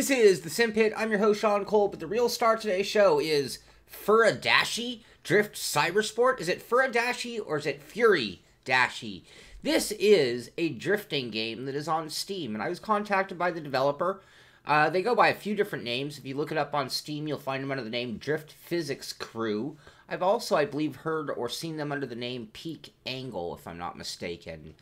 This is the Simpit. I'm your host, Sean Cole, but the real star of today's show is Furidashi Drift Cybersport. Is it Furidashi or is it Furidashi? This is a drifting game that is on Steam, and I was contacted by the developer. They go by a few different names. If you look it up on Steam, you'll find them under the name Drift Physics Crew. I've also, I believe, heard or seen them under the name Peak Angle, if I'm not mistaken,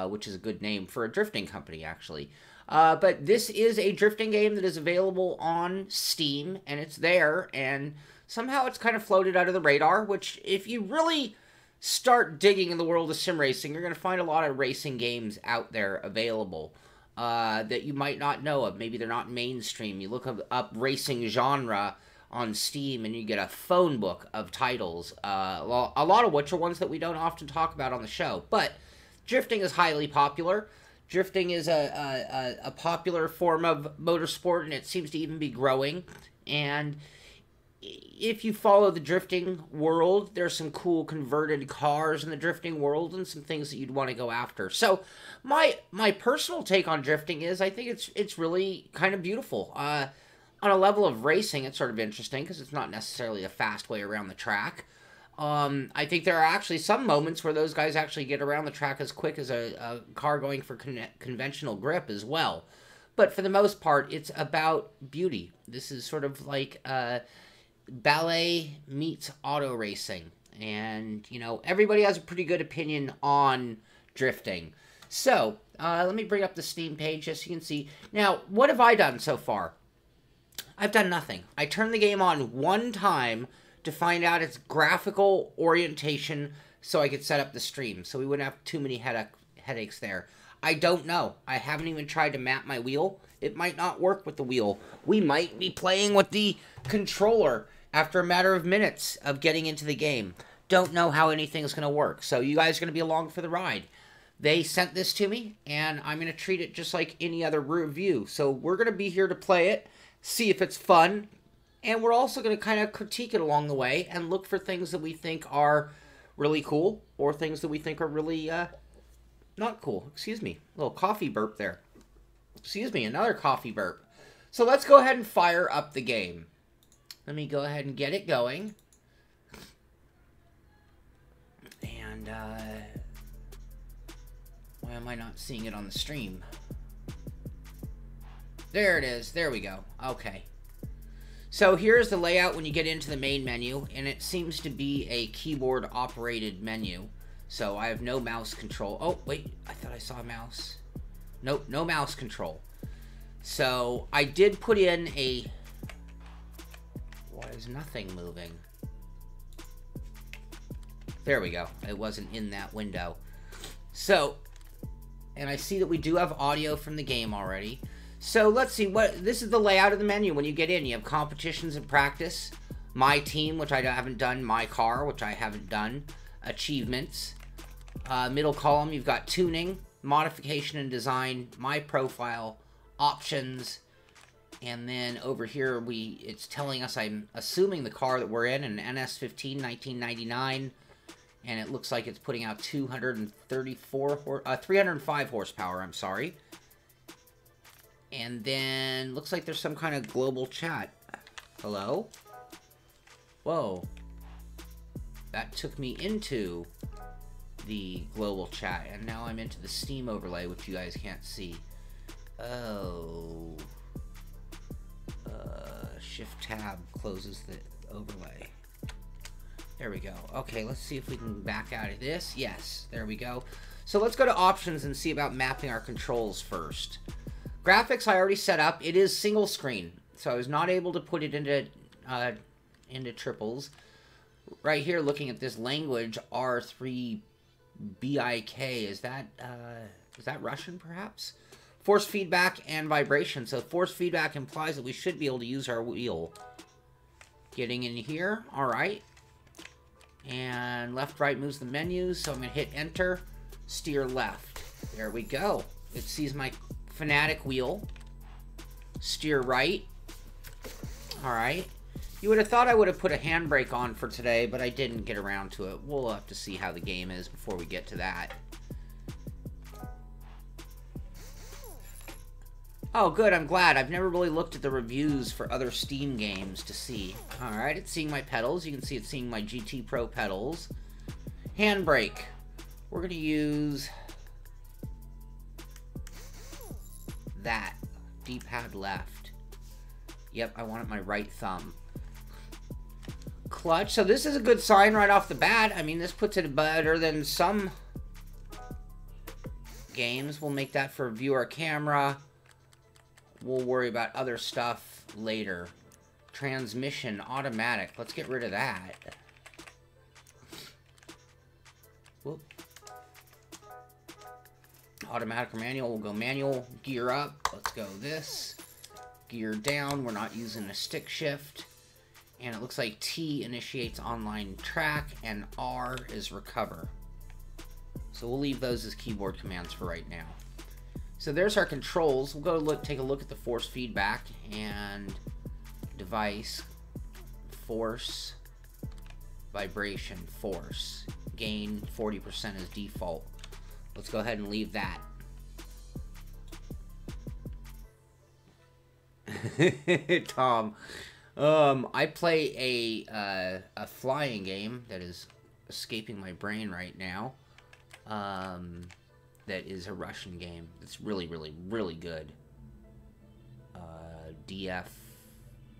which is a good name for a drifting company, actually. But this is a drifting game that is available on Steam, and it's there, and somehow it's kind of floated out of the radar, which, if you really start digging in the world of sim racing, you're going to find a lot of racing games out there available that you might not know of. Maybe they're not mainstream. You look up racing genre on Steam, and you get a phone book of titles, a lot of which are ones that we don't often talk about on the show. But drifting is highly popular. Drifting is a popular form of motorsport, and it seems to even be growing. And if you follow the drifting world, there's some cool converted cars in the drifting world and some things that you'd want to go after. So my personal take on drifting is I think it's really kind of beautiful. On a level of racing, it's sort of interesting because it's not necessarily a fast way around the track. I think there are actually some moments where those guys actually get around the track as quick as a car going for conventional grip as well. But for the most part, it's about beauty. This is sort of like ballet meets auto racing. And, you know, everybody has a pretty good opinion on drifting. So, let me bring up the Steam page just so you can see. Now, what have I done so far? I've done nothing. I turned the game on one time to find out its graphical orientation so I could set up the stream, so we wouldn't have too many headaches there. I don't know. I haven't even tried to map my wheel. It might not work with the wheel. We might be playing with the controller after a matter of minutes of getting into the game. Don't know how anything's going to work, so you guys are going to be along for the ride. They sent this to me, and I'm going to treat it just like any other review. So we're going to be here to play it, see if it's fun, and we're also going to kind of critique it along the way and look for things that we think are really cool or things that we think are really not cool. Excuse me. A little coffee burp there. Excuse me. Another coffee burp. So let's go ahead and fire up the game. Let me go ahead and get it going. And why am I not seeing it on the stream? There it is. There we go. Okay. So here's the layout when you get into the main menu, and it seems to be a keyboard-operated menu. So I have no mouse control. Oh, wait, I thought I saw a mouse. Nope, no mouse control. So I did put in a... Why is nothing moving? There we go. It wasn't in that window. So, and I see that we do have audio from the game already. So let's see, this is the layout of the menu when you get in. You have competitions and practice, my team, which I haven't done, my car, which I haven't done, achievements. Middle column, you've got tuning, modification and design, my profile, options, and then over here it's telling us, I'm assuming the car that we're in, an NS15 1999, and it looks like it's putting out 305 horsepower, I'm sorry. And then, looks like there's some kind of global chat. Hello? Whoa. That took me into the global chat, and now I'm into the Steam overlay, which you guys can't see. Oh. Shift-Tab closes the overlay. There we go. Okay, let's see if we can back out of this. Yes, there we go. So let's go to options and see about mapping our controls first. Graphics I already set up. It is single screen, so I was not able to put it into triples. Right here, looking at this language, R3BIK, is that Russian perhaps? Force feedback and vibration. So force feedback implies that we should be able to use our wheel. Getting in here, all right. And left, right moves the menus, so I'm gonna hit enter, steer left. There we go. It sees my Fanatic wheel, steer right. Alright. You would have thought I would have put a handbrake on for today, but I didn't get around to it. We'll have to see how the game is before we get to that. Oh, good, I'm glad. I've never really looked at the reviews for other Steam games to see. Alright, it's seeing my pedals. You can see it's seeing my GT Pro pedals. Handbrake. We're going to use that. D-pad left. Yep, I want it my right thumb. Clutch. So this is a good sign right off the bat. I mean, this puts it better than some games. We'll make that for viewer camera. We'll worry about other stuff later. Transmission, automatic. Let's get rid of that. Whoop. Automatic or manual. We'll go manual. Gear up. Let's go this. Gear down. We're not using a stick shift. And it looks like T initiates online track and R is recover. So we'll leave those as keyboard commands for right now. So there's our controls. We'll go take a look at the force feedback and device, force, vibration, force. Gain 40% is default. Let's go ahead and leave that. Tom, I play a flying game that is escaping my brain right now. That is a Russian game. It's really, really, really good. DF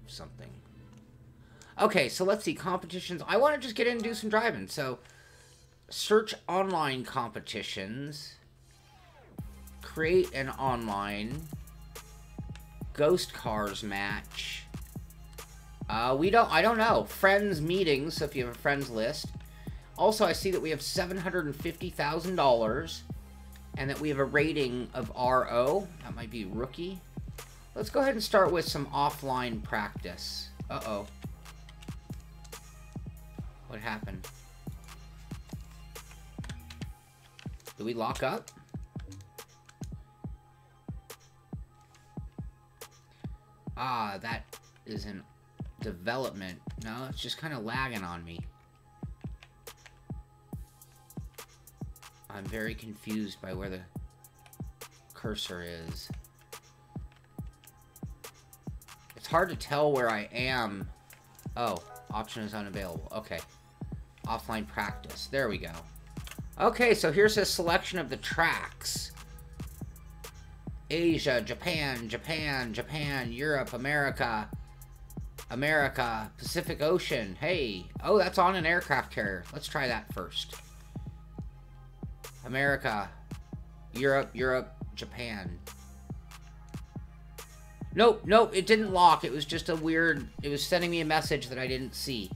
something. Okay, so let's see. Competitions. I want to just get in and do some driving. So, search online competitions. Create an online. Ghost Cars match. I don't know. Friends meetings, so if you have a friends list. Also, I see that we have $750,000. And that we have a rating of RO. That might be rookie. Let's go ahead and start with some offline practice. Uh-oh. What happened? Did we lock up? Ah, that is in development. No, it's just kind of lagging on me. I'm very confused by where the cursor is. It's hard to tell where I am. Oh, option is unavailable. Okay. Offline practice. There we go. Okay, so here's a selection of the tracks. Asia, Japan, Japan, Japan, Europe, America, America, Pacific Ocean. Hey. Oh, that's on an aircraft carrier. Let's try that first. America, Europe, Japan. Nope, it didn't lock. It was just a weird... It was sending me a message that I didn't see.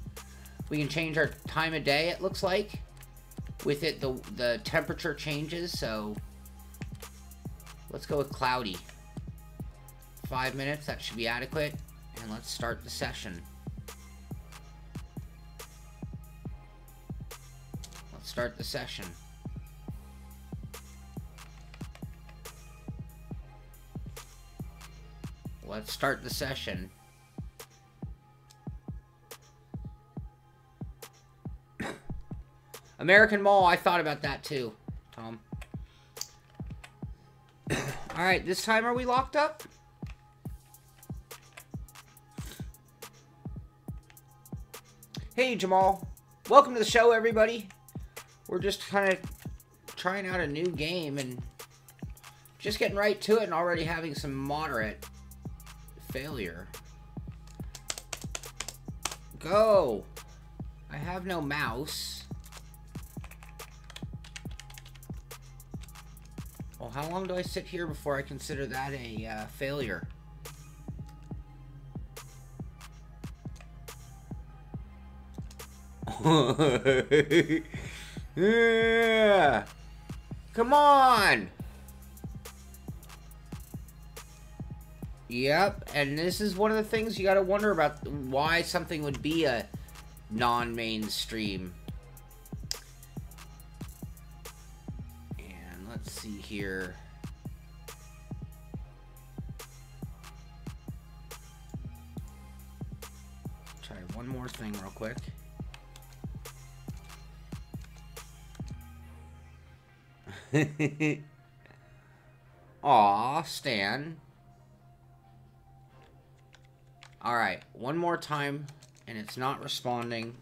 We can change our time of day, it looks like. With it, the temperature changes, so... Let's go with cloudy. 5 minutes, that should be adequate. And let's start the session. Let's start the session. Let's start the session. American Mall, I thought about that too, Tom. Alright, this time are we locked up? Hey, Jamal. Welcome to the show, everybody. We're just kind of trying out a new game and just getting right to it and already having some moderate failure. Go! I have no mouse. Well, how long do I sit here before I consider that a failure? Yeah! Come on! Yep, and this is one of the things you gotta wonder about, why something would be a non-mainstream. And let's see here. Try one more thing real quick. Aw, Stan. Alright, one more time, and it's not responding.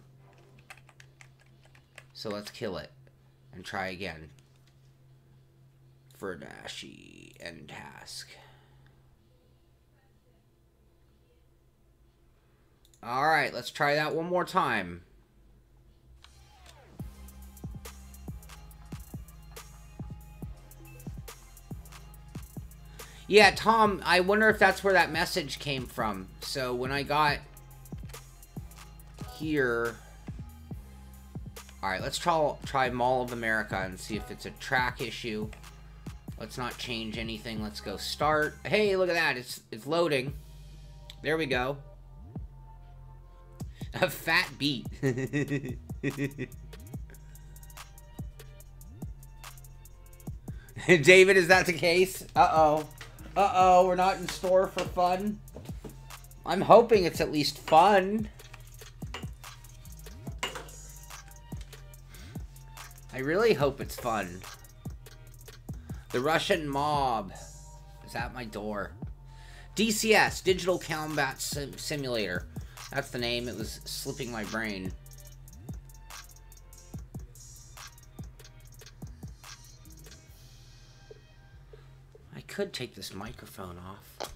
So let's kill it, and try again. Furidashi, end task. Alright, let's try that one more time. Yeah, Tom, I wonder if that's where that message came from. So when I got here... Alright, let's try Mall of America and see if it's a track issue. Let's not change anything. Let's go start. Hey, look at that. It's loading. There we go. A fat beat. David, is that the case? Uh-oh. Uh-oh, we're not in store for fun. I'm hoping it's at least fun. I really hope it's fun. The Russian mob is at my door. DCS, Digital Combat Simulator. That's the name. It was slipping my brain. I could take this microphone off.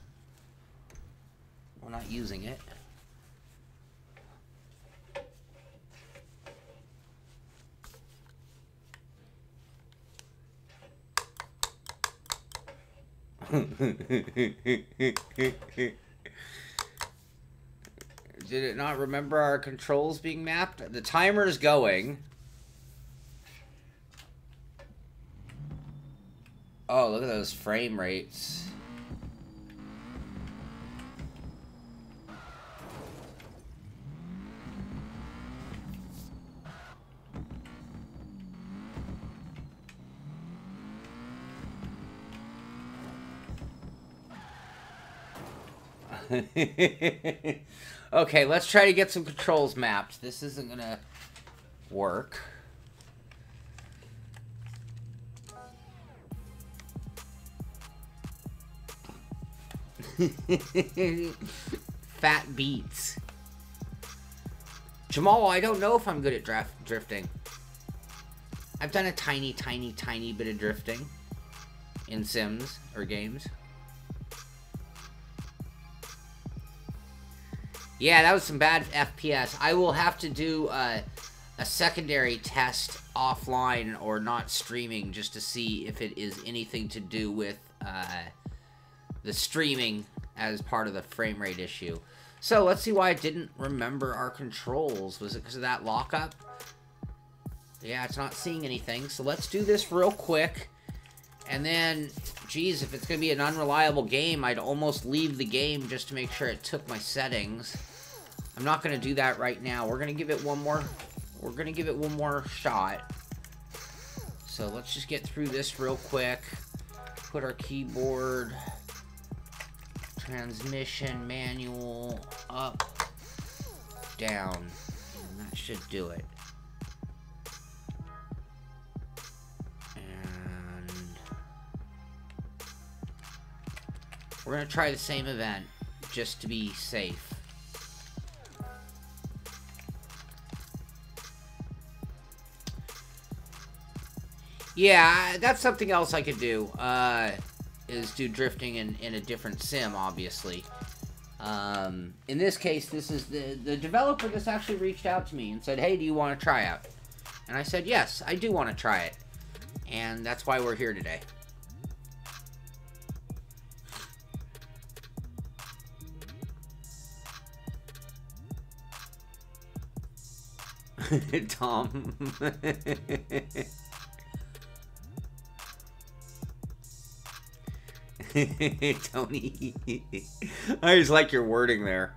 We're not using it. Did it not remember our controls being mapped? The timer is going. Oh, look at those frame rates. Okay, let's try to get some controls mapped. This isn't gonna work. Fat beats. Jamal, I don't know if I'm good at drifting. I've done a tiny bit of drifting in Sims or games. Yeah, that was some bad FPS. I will have to do a secondary test offline or not streaming just to see if it is anything to do with the streaming as part of the frame rate issue. So let's see why I didn't remember our controls. Was it because of that lockup? Yeah, it's not seeing anything. So let's do this real quick. And then, geez, if it's going to be an unreliable game, I'd almost leave the game just to make sure it took my settings. I'm not going to do that right now. We're going to give it one more. We're going to give it one more shot. So let's just get through this real quick. Put our keyboard, transmission, manual, up, down. And that should do it. And we're going to try the same event just to be safe. Yeah, that's something else I could do, is do drifting in a different sim, obviously. In this case, this is the developer just actually reached out to me and said, hey, do you want to try out? And I said, yes, I do want to try it. And that's why we're here today. Tom. Tony. I just like your wording there.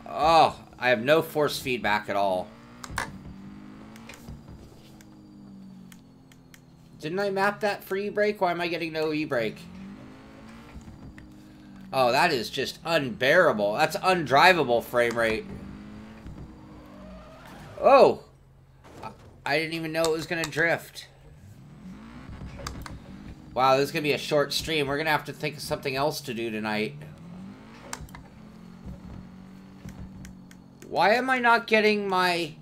Oh, I have no force feedback at all. Didn't I map that for e-brake? Why am I getting no e-brake? Oh, that is just unbearable. That's undrivable frame rate. Oh! I didn't even know it was going to drift. Wow, this is going to be a short stream. We're going to have to think of something else to do tonight. Why am I not getting my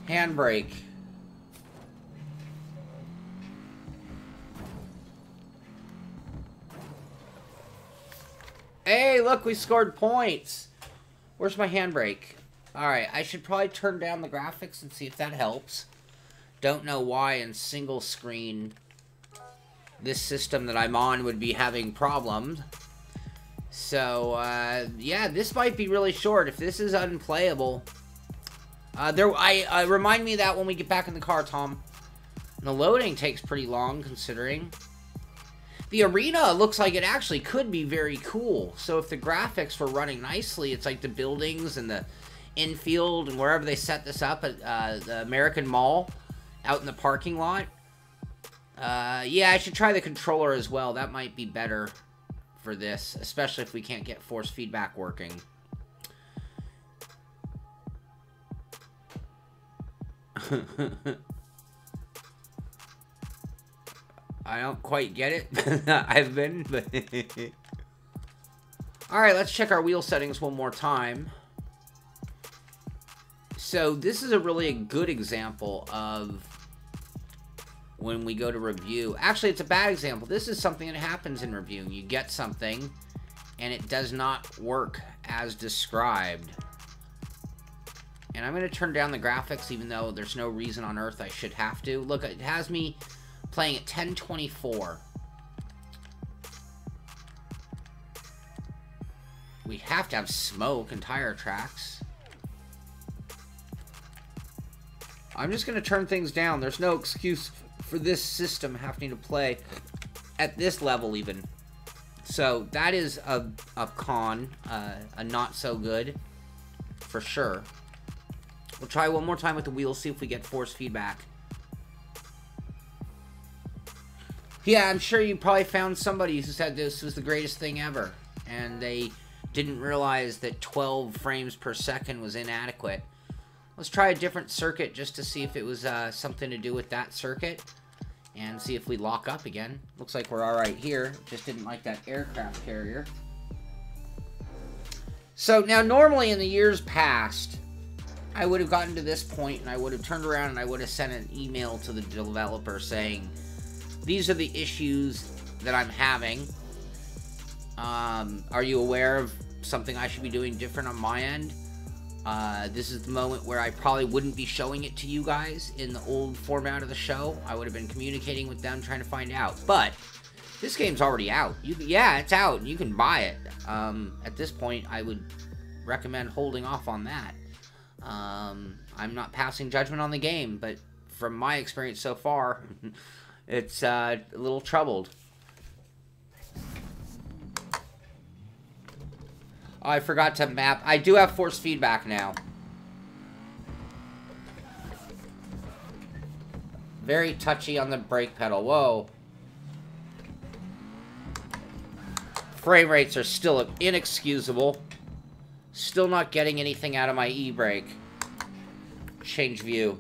handbrake? Hey, look, we scored points. Where's my handbrake? Alright, I should probably turn down the graphics and see if that helps. Don't know why in single screen this system that I'm on would be having problems. So, yeah, this might be really short. If this is unplayable... remind me of that when we get back in the car, Tom. And the loading takes pretty long, considering. The arena looks like it actually could be very cool. So if the graphics were running nicely, it's like the buildings and the infield and wherever they set this up at the American Mall out in the parking lot. Yeah, I should try the controller as well. That might be better for this, especially if we can't get force feedback working. I don't quite get it. I've been, but... Alright, let's check our wheel settings one more time. So, this is a really good example of when we go to review. Actually, it's a bad example. This is something that happens in reviewing. You get something, and it does not work as described. And I'm going to turn down the graphics, even though there's no reason on earth I should have to. Look, it has me playing at 1024. We have to have smoke and tire tracks. I'm just going to turn things down. There's no excuse for this system having to play at this level even. So that is a con, a not so good, for sure. We'll try one more time with the wheels, see if we get force feedback. Yeah, I'm sure you probably found somebody who said this was the greatest thing ever, and they didn't realize that 12 frames per second was inadequate. Let's try a different circuit just to see if it was something to do with that circuit, and see if we lock up again. Looks like we're alright here, just didn't like that aircraft carrier. So now normally in the years past, I would have gotten to this point and I would have turned around and I would have sent an email to the developer saying, these are the issues that I'm having. Are you aware of something I should be doing different on my end? This is the moment where I probably wouldn't be showing it to you guys in the old format of the show. I would have been communicating with them, trying to find out. But this game's already out. Yeah, it's out. You can buy it. At this point, I would recommend holding off on that. I'm not passing judgment on the game, but from my experience so far, it's a little troubled. Oh, I forgot to map. I do have force feedback now. Very touchy on the brake pedal. Whoa. Frame rates are still inexcusable. Still not getting anything out of my e-brake. Change view.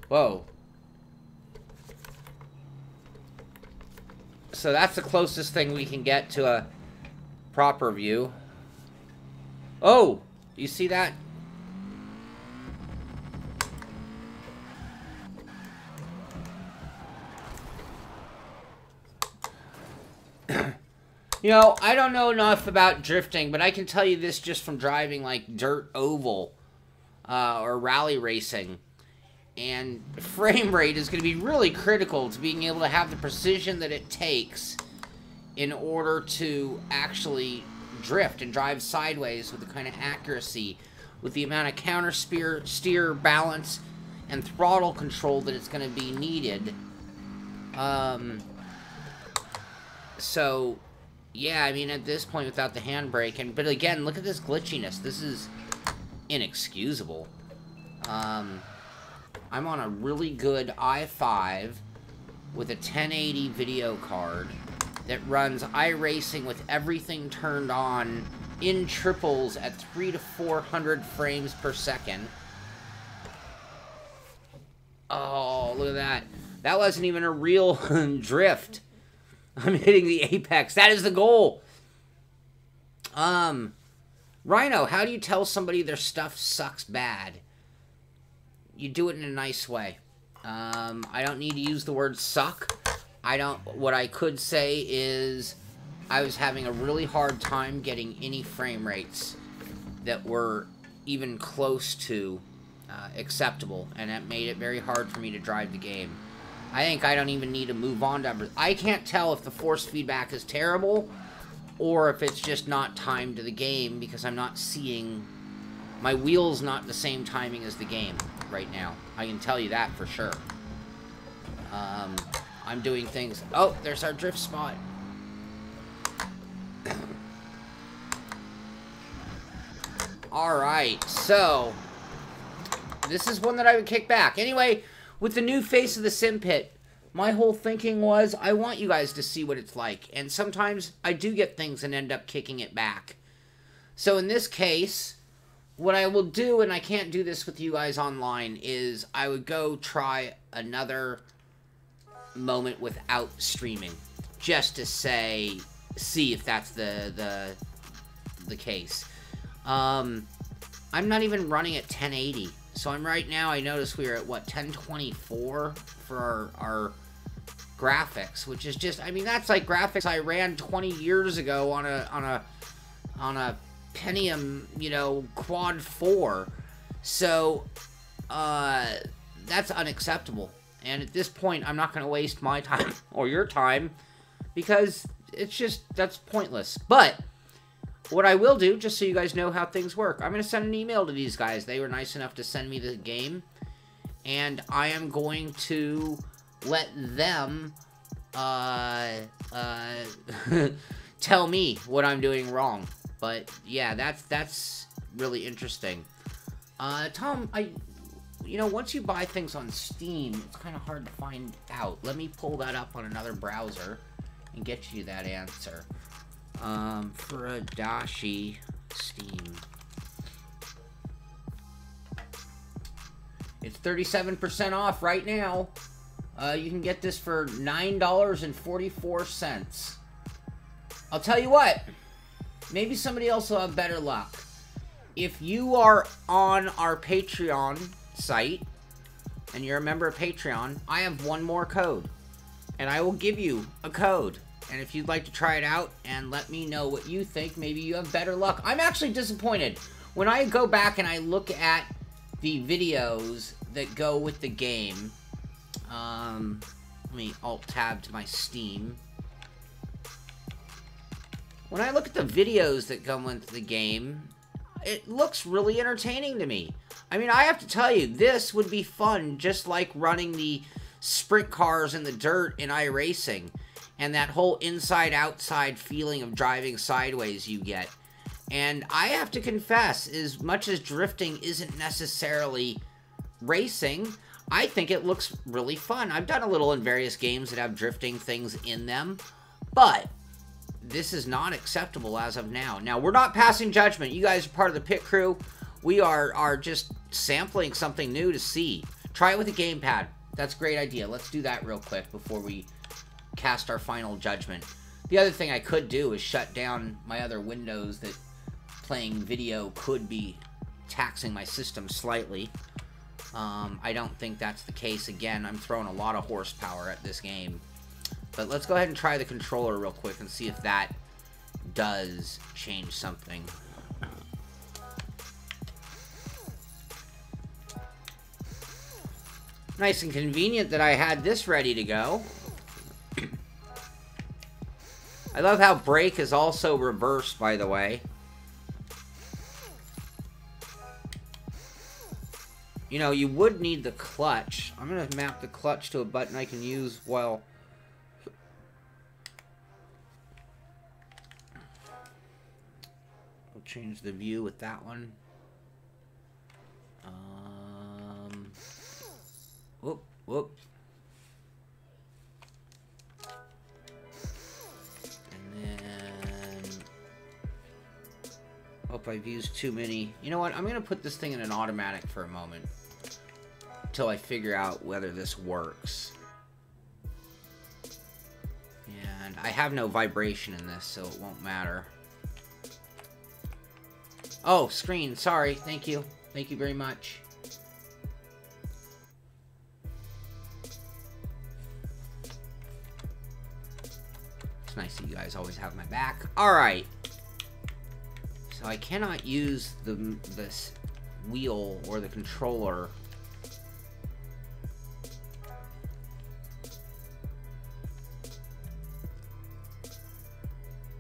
Whoa. So that's the closest thing we can get to a proper view. Oh! You see that? You know, I don't know enough about drifting, but I can tell you this just from driving, like, dirt oval or rally racing. And frame rate is going to be really critical to being able to have the precision that it takes in order to actually drift and drive sideways with the kind of accuracy, with the amount of counter steer balance and throttle control that it's going to be needed. So, yeah, I mean, at this point, without the handbrake, but again, look at this glitchiness. This is inexcusable. I'm on a really good i5 with a 1080 video card. that runs iRacing with everything turned on in triples at 300 to 400 frames per second. Oh, look at that. That wasn't even a real drift. I'm hitting the apex. That is the goal. Rhino, how do you tell somebody their stuff sucks bad? You do it in a nice way. I don't need to use the word suck. What I could say is I was having a really hard time getting any frame rates that were even close to acceptable, and that made it very hard for me to drive the game. I think I don't even need to move on to everything. I can't tell if the force feedback is terrible or if it's just not timed to the game because I'm not seeing... My wheel's not the same timing as the game right now. I can tell you that for sure. I'm doing things... Oh, there's our drift spot. Alright, so... This is one that I would kick back. Anyway, with the new face of the Simpit, my whole thinking was, I want you guys to see what it's like. And sometimes I do get things and end up kicking it back. So in this case, what I will do, and I can't do this with you guys online, is I would go try another moment without streaming. Just to see if that's the case. I'm not even running at 1080. So I'm right now, I notice we are at, what, 1024 for our graphics, which is just, I mean, that's like graphics I ran 20 years ago on a Pentium, you know, Quad 4. So, that's unacceptable. And at this point, I'm not going to waste my time or your time because it's just, that's pointless. But what I will do, just so you guys know how things work, I'm going to send an email to these guys. They were nice enough to send me the game. And I am going to let them tell me what I'm doing wrong. But yeah, that's really interesting. Tom, you know, once you buy things on Steam, it's kind of hard to find out. Let me pull that up on another browser and get you that answer. Furidashi Steam. It's 37% off right now. You can get this for $9.44. I'll tell you what. Maybe somebody else will have better luck. If you are on our Patreon site, and you're a member of Patreon, I have one more code. And I will give you a code. And if you'd like to try it out and let me know what you think, maybe you have better luck. I'm actually disappointed. When I go back and I look at the videos that go with the game, let me alt-tab to my Steam. When I look at the videos that go with the game, it looks really entertaining to me. I mean, I have to tell you, this would be fun just like running the sprint cars in the dirt in iRacing. And that whole inside-outside feeling of driving sideways you get. And I have to confess, as much as drifting isn't necessarily racing, I think it looks really fun. I've done a little in various games that have drifting things in them, but this is not acceptable as of now. Now, we're not passing judgment. You guys are part of the pit crew. We are just sampling something new to see. Try it with a gamepad. That's a great idea. Let's do that real quick before we cast our final judgment. The other thing I could do is shut down my other windows that playing video could be taxing my system slightly. I don't think that's the case. Again, I'm throwing a lot of horsepower at this game. But let's go ahead and try the controller real quick and see if that does change something. Nice and convenient that I had this ready to go. I love how brake is also reversed, by the way. You know, you would need the clutch. I'm going to map the clutch to a button I can use while... I'll change the view with that one. Whoop, whoop. Hope I've used too many. You know what? I'm going to put this thing in an automatic for a moment. Until I figure out whether this works. And I have no vibration in this, so it won't matter. Oh, screen. Sorry. Thank you. Thank you very much. It's nice that you guys always have my back. Alright. So I cannot use this wheel or the controller.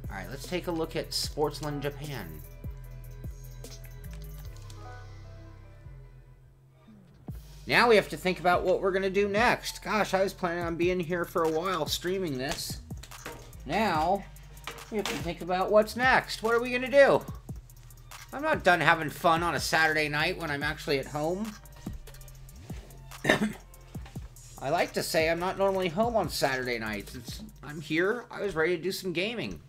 Alright, let's take a look at Sportsland Japan. Now we have to think about what we're going to do next. Gosh, I was planning on being here for a while streaming this. Now, we have to think about what's next. What are we going to do? I'm not done having fun on a Saturday night when I'm actually at home. I like to say I'm not normally home on Saturday nights. I'm here. I was ready to do some gaming.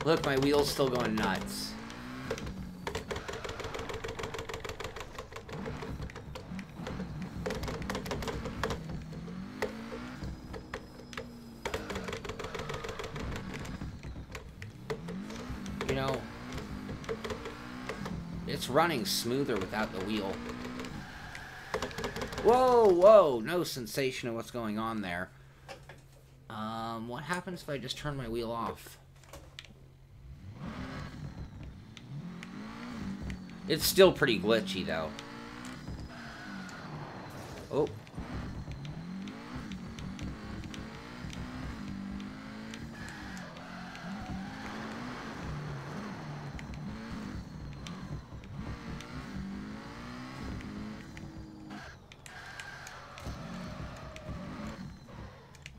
Look, my wheel's still going nuts. You know, it's running smoother without the wheel. Whoa, whoa, no sensation of what's going on there. What happens if I just turn my wheel off? It's still pretty glitchy, though. Oh.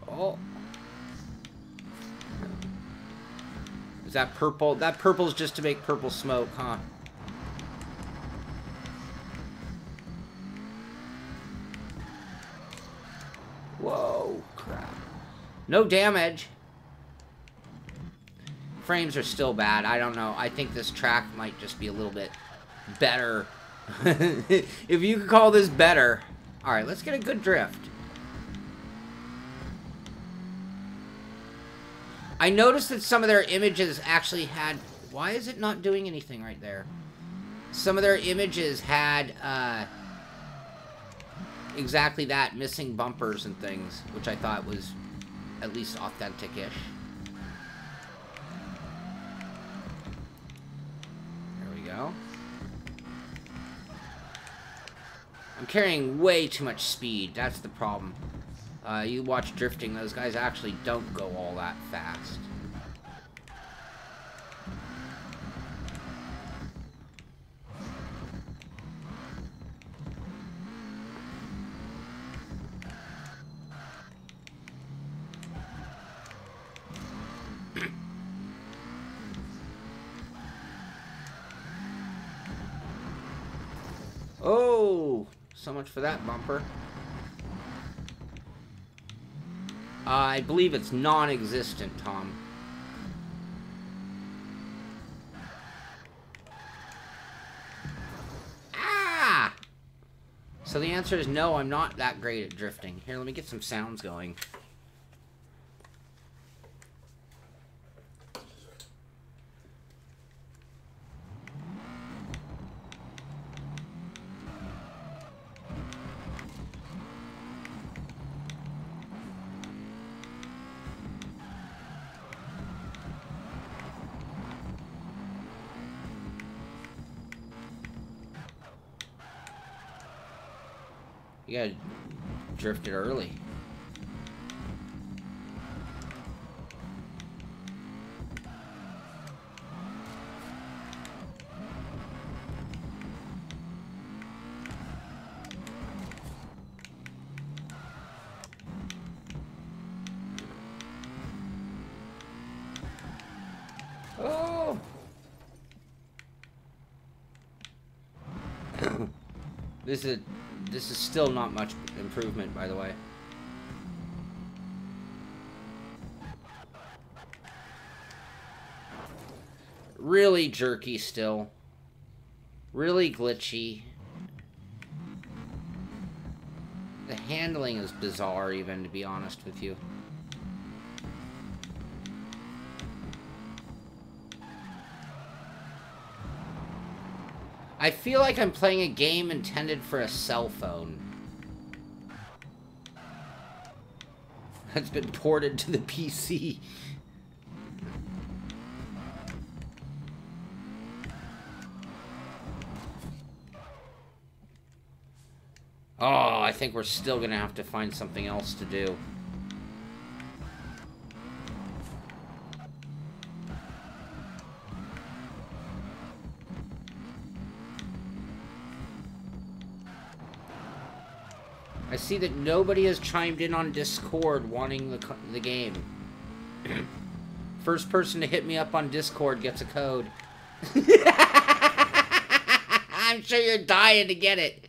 Oh. Is that purple? That purple's just to make purple smoke, huh? Whoa, crap. No damage. Frames are still bad. I don't know. I think this track might just be a little bit better. If you could call this better. Alright, let's get a good drift. I noticed that some of their images actually had... Why is it not doing anything right there? Some of their images had... exactly that, missing bumpers and things, which I thought was at least authentic-ish. There we go. I'm carrying way too much speed, that's the problem. You watch drifting, those guys actually don't go all that fast. Oh, so much for that bumper. I believe it's non-existent, Tom. Ah! So the answer is no, I'm not that great at drifting. Here, let me get some sounds going. You gotta drift it early. Oh! This is still not much improvement, by the way. really jerky still. Really glitchy. The handling is bizarre even, to be honest with you. I feel like I'm playing a game intended for a cell phone. That's been ported to the PC. Oh, I think we're still gonna have to find something else to do. I see that nobody has chimed in on Discord wanting the game. First person to hit me up on Discord gets a code. I'm sure you're dying to get it.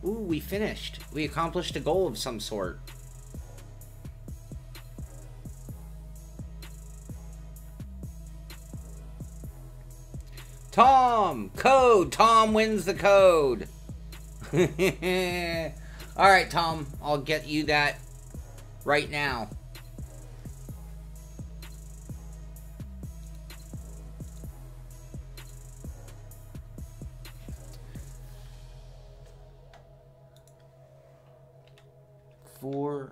Ooh, we finished. We accomplished a goal of some sort. Tom! Code! Tom wins the code! Alright, Tom. I'll get you that right now. Furidashi.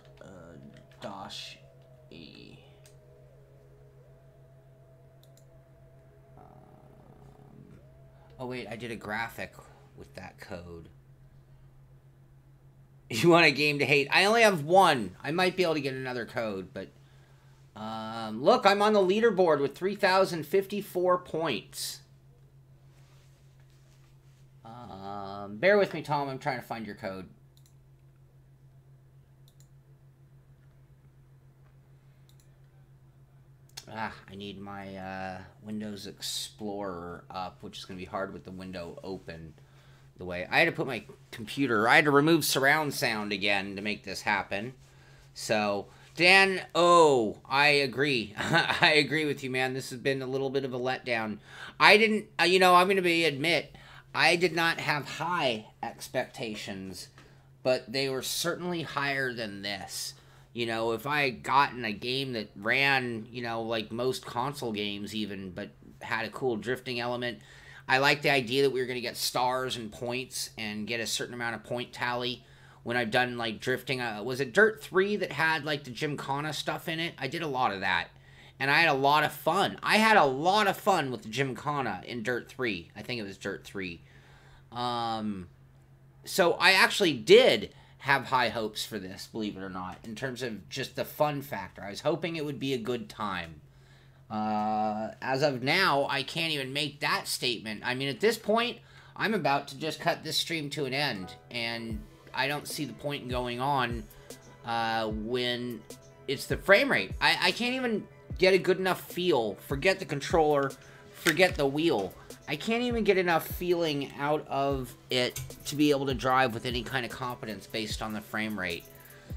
Oh wait, I did a graphic with that code. You want a game to hate? I only have one. I might be able to get another code, but... look, I'm on the leaderboard with 3,054 points. Bear with me, Tom. I'm trying to find your code. I need my Windows Explorer up, which is going to be hard with the window open. The way I had to put my computer, I had to remove surround sound again to make this happen. So, Dan, I agree. I agree with you, man. This has been a little bit of a letdown. I didn't, you know, I'm going to admit, I did not have high expectations, but they were certainly higher than this. You know, if I had gotten a game that ran, you know, like most console games even, but had a cool drifting element. I like the idea that we were going to get stars and points and get a certain amount of point tally when I've done, like, drifting. Was it Dirt 3 that had, like, the Gymkhana stuff in it? I did a lot of that. And I had a lot of fun. I had a lot of fun with the Gymkhana in Dirt 3. I think it was Dirt 3. So I actually did have high hopes for this, believe it or not, in terms of just the fun factor. I was hoping it would be a good time. As of now, I can't even make that statement. I mean, at this point, I'm about to just cut this stream to an end, and I don't see the point in going on when it's the frame rate. I can't even get a good enough feel. Forget the controller, forget the wheel. I can't even get enough feeling out of it to be able to drive with any kind of competence based on the frame rate.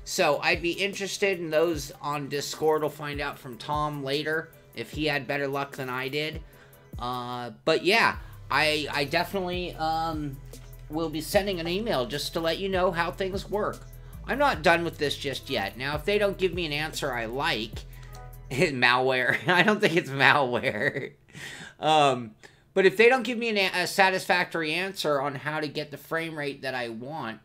So I'd be interested, and those on Discord will find out from Tom later if he had better luck than I did. But yeah, I definitely will be sending an email just to let you know how things work. I'm not done with this just yet. Now, if they don't give me an answer I like, malware. I don't think it's malware. But if they don't give me a satisfactory answer on how to get the frame rate that I want,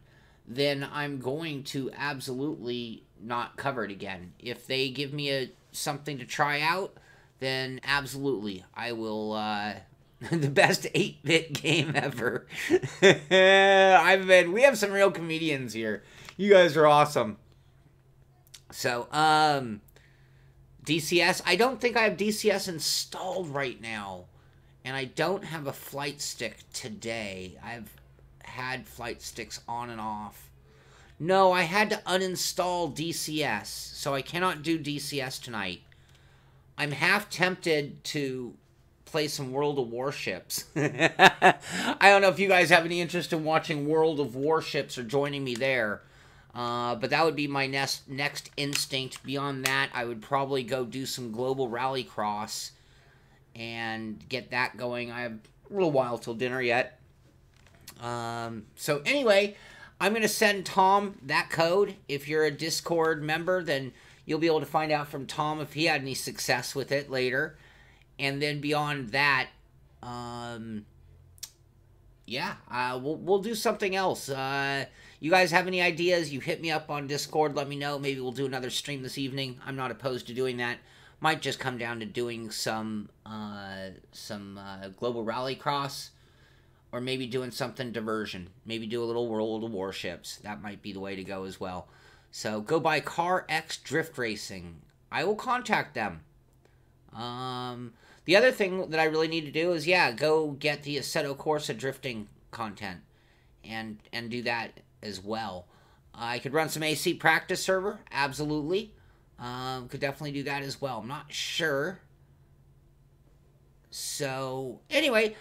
then I'm going to absolutely not cover it again. If they give me something to try out, then absolutely, I will, the best 8-bit game ever. We have some real comedians here. You guys are awesome. So, DCS, I don't think I have DCS installed right now. And I don't have a flight stick today. I've had flight sticks on and off. No, I had to uninstall DCS, so I cannot do DCS tonight. I'm half tempted to play some World of Warships. I don't know if you guys have any interest in watching World of Warships or joining me there. But that would be my next instinct. Beyond that, I would probably go do some Global Rallycross and get that going. I have a little while till dinner yet. So anyway, I'm going to send Tom that code. If you're a Discord member, then you'll be able to find out from Tom if he had any success with it later. And then beyond that, yeah, we'll do something else. You guys have any ideas? You hit me up on Discord. Let me know. Maybe we'll do another stream this evening. I'm not opposed to doing that. Might just come down to doing some Global Rallycross, or maybe doing something diversion. Maybe do a little World of Warships. That might be the way to go as well. So go by Car X Drift Racing. I will contact them. The other thing that I really need to do is, yeah, go get the Assetto Corsa drifting content and do that as well. I could run some AC practice server, absolutely. Could definitely do that as well. I'm not sure. So, anyway,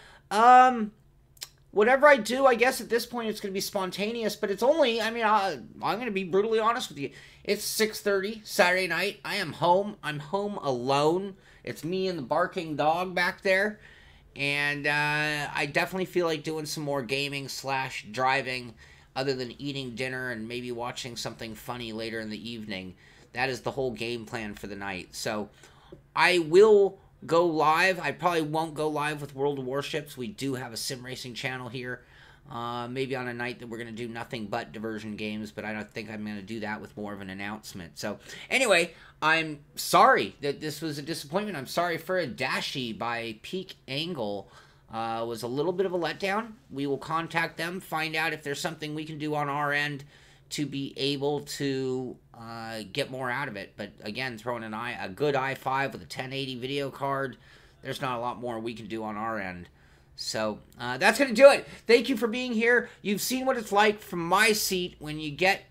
whatever I do, I guess at this point it's going to be spontaneous, but it's only, I mean, I'm going to be brutally honest with you. It's 6:30 Saturday night. I am home. I'm home alone. It's me and the barking dog back there. And I definitely feel like doing some more gaming / driving other than eating dinner and maybe watching something funny later in the evening. That is the whole game plan for the night. So I will go live. I probably won't go live with World of Warships. We do have a sim racing channel here. Maybe on a night that we're going to do nothing but diversion games, but I don't think I'm going to do that with more of an announcement. So anyway, I'm sorry that this was a disappointment. I'm sorry Furidashi by Peak Angle was a little bit of a letdown. We will contact them, find out if there's something we can do on our end to be able to get more out of it. But again, throwing a good i5 with a 1080 video card, there's not a lot more we can do on our end. So that's going to do it. Thank you for being here. You've seen what it's like from my seat when you get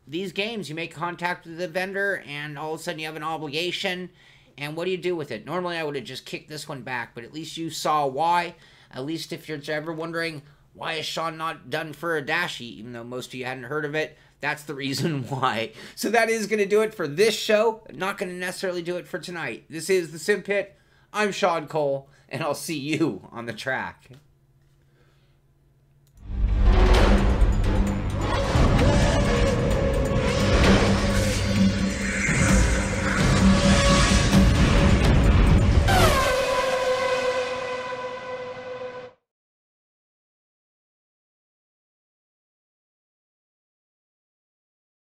these games. You make contact with the vendor, and all of a sudden you have an obligation. And what do you do with it? Normally I would have just kicked this one back, but at least you saw why. At least if you're ever wondering, why is Sean not done Furidashi, even though most of you hadn't heard of it, that's the reason why. So that is going to do it for this show. Not going to necessarily do it for tonight. This is the Simpit. I'm Sean Cole, and I'll see you on the track.